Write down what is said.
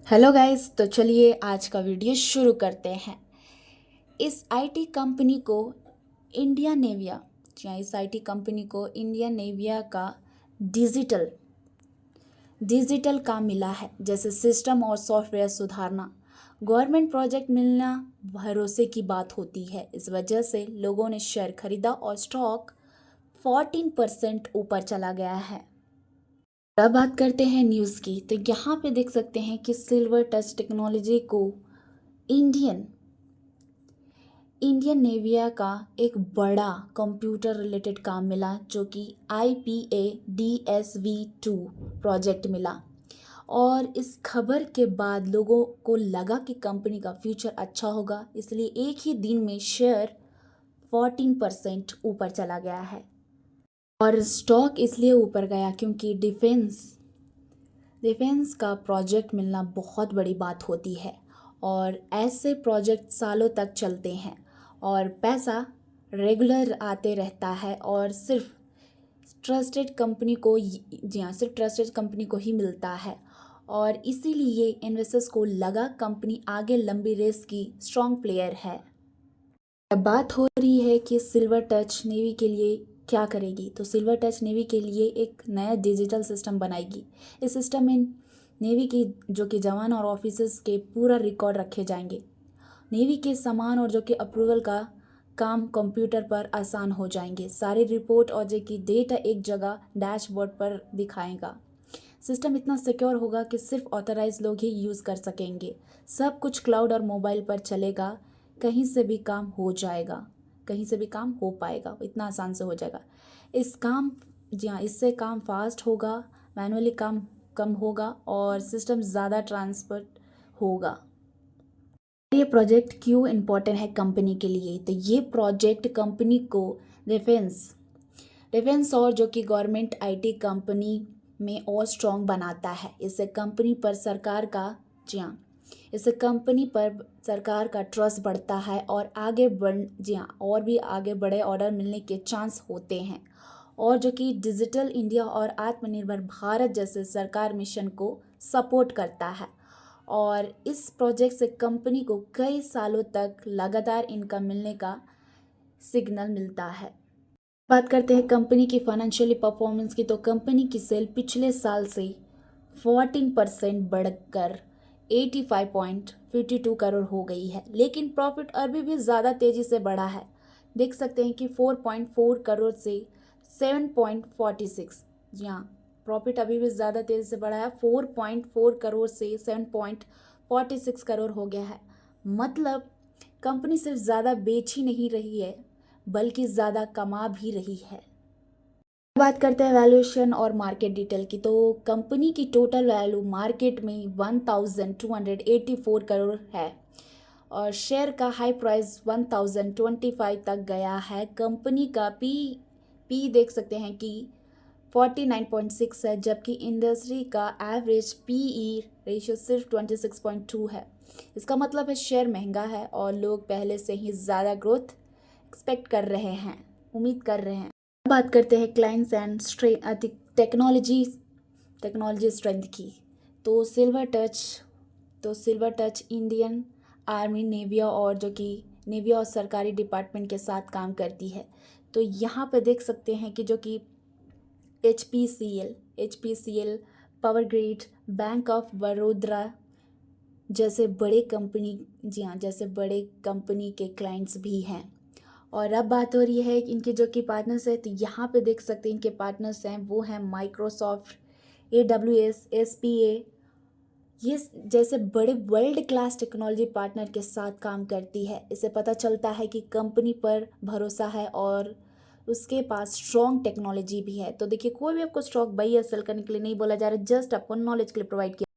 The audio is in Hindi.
हेलो गाइस, तो चलिए आज का वीडियो शुरू करते हैं। इस आईटी कंपनी को इंडिया नेविया इस आईटी कंपनी को इंडिया नेविया का डिजिटल डिजिटल काम मिला है, जैसे सिस्टम और सॉफ्टवेयर सुधारना। गवर्नमेंट प्रोजेक्ट मिलना भरोसे की बात होती है। इस वजह से लोगों ने शेयर खरीदा और स्टॉक 14% ऊपर चला गया है। अब बात करते हैं न्यूज़ की, तो यहाँ पे देख सकते हैं कि सिल्वर टच टेक्नोलॉजी को इंडियन इंडियन नेविया का एक बड़ा कंप्यूटर रिलेटेड काम मिला, जो कि IPADSV2 प्रोजेक्ट मिला। और इस खबर के बाद लोगों को लगा कि कंपनी का फ्यूचर अच्छा होगा, इसलिए एक ही दिन में शेयर 14% ऊपर चला गया है। और स्टॉक इसलिए ऊपर गया क्योंकि डिफेंस का प्रोजेक्ट मिलना बहुत बड़ी बात होती है, और ऐसे प्रोजेक्ट सालों तक चलते हैं और पैसा रेगुलर आते रहता है, और सिर्फ ट्रस्टेड कंपनी को ही मिलता है। और इसीलिए इन्वेस्टर्स को लगा कंपनी आगे लंबी रेस की स्ट्रॉन्ग प्लेयर है। अब बात हो रही है कि सिल्वर टच नेवी के लिए क्या करेगी, तो सिल्वर टच नेवी के लिए एक नया डिजिटल सिस्टम बनाएगी। इस सिस्टम में नेवी की जो कि जवान और ऑफिसर्स के पूरा रिकॉर्ड रखे जाएंगे। नेवी के सामान और जो कि अप्रूवल का काम कंप्यूटर पर आसान हो जाएंगे। सारे रिपोर्ट और जो कि डेटा एक जगह डैशबोर्ड पर दिखाएगा। सिस्टम इतना सिक्योर होगा कि सिर्फ ऑथराइज लोग ही यूज़ कर सकेंगे। सब कुछ क्लाउड और मोबाइल पर चलेगा। कहीं से भी काम हो जाएगा, कहीं से भी काम हो पाएगा, इतना आसान से हो जाएगा। इससे काम फास्ट होगा, मैनुअली काम कम होगा और सिस्टम ज़्यादा ट्रांसफर होगा। ये प्रोजेक्ट क्यों इम्पोर्टेंट है कंपनी के लिए, तो ये प्रोजेक्ट कंपनी को डिफेंस और जो कि गवर्नमेंट आईटी कंपनी में और स्ट्रॉन्ग बनाता है। इससे कंपनी पर सरकार का ट्रस्ट बढ़ता है और और भी आगे बड़े ऑर्डर मिलने के चांस होते हैं। और जो कि डिजिटल इंडिया और आत्मनिर्भर भारत जैसे सरकार मिशन को सपोर्ट करता है। और इस प्रोजेक्ट से कंपनी को कई सालों तक लगातार इनकम मिलने का सिग्नल मिलता है। बात करते हैं कंपनी की फाइनेंशियली परफॉर्मेंस की, तो कंपनी की सेल पिछले साल से 14% बढ़कर 85.52 करोड़ हो गई है, लेकिन प्रॉफिट अभी भी ज़्यादा तेज़ी से बढ़ा है। देख सकते हैं कि 4.4 करोड़ से 7.46, जी हाँ, प्रॉफिट अभी भी ज़्यादा तेज़ी से बढ़ा है। 4.4 करोड़ से 7.46 करोड़ हो गया है। मतलब कंपनी सिर्फ ज़्यादा बेच ही नहीं रही है, बल्कि ज़्यादा कमा भी रही है। बात करते हैं वैल्यूएशन और मार्केट डिटेल की, तो कंपनी की टोटल वैल्यू मार्केट में 1284 करोड़ है और शेयर का हाई प्राइस 1025 तक गया है। कंपनी का पी देख सकते हैं कि 49.6 है, जबकि इंडस्ट्री का एवरेज पीई रेशियो सिर्फ 26.2 है। इसका मतलब है शेयर महंगा है और लोग पहले से ही ज़्यादा ग्रोथ एक्सपेक्ट कर रहे हैं, उम्मीद कर रहे हैं। बात करते हैं क्लाइंट्स एंड टेक्नोलॉजी स्ट्रेंथ की, तो silver touch Indian army Nivea और सरकारी डिपार्टमेंट के साथ काम करती है। तो यहाँ पे देख सकते हैं कि जो कि HPCL, power grid, bank of Baroda जैसे बड़े कंपनी के क्लाइंट्स भी हैं। और अब बात हो रही है इनके जो कि पार्टनर्स हैं, तो यहाँ पे देख सकते हैं इनके पार्टनर्स हैं, वो हैं माइक्रोसॉफ्ट, AWS, SPA, ये जैसे बड़े वर्ल्ड क्लास टेक्नोलॉजी पार्टनर के साथ काम करती है। इससे पता चलता है कि कंपनी पर भरोसा है और उसके पास स्ट्रॉन्ग टेक्नोलॉजी भी है। तो देखिए, कोई भी आपको स्टॉक बाई या सेल करने के लिए नहीं बोला जा रहा है, जस्ट आपको नॉलेज के लिए प्रोवाइड किया।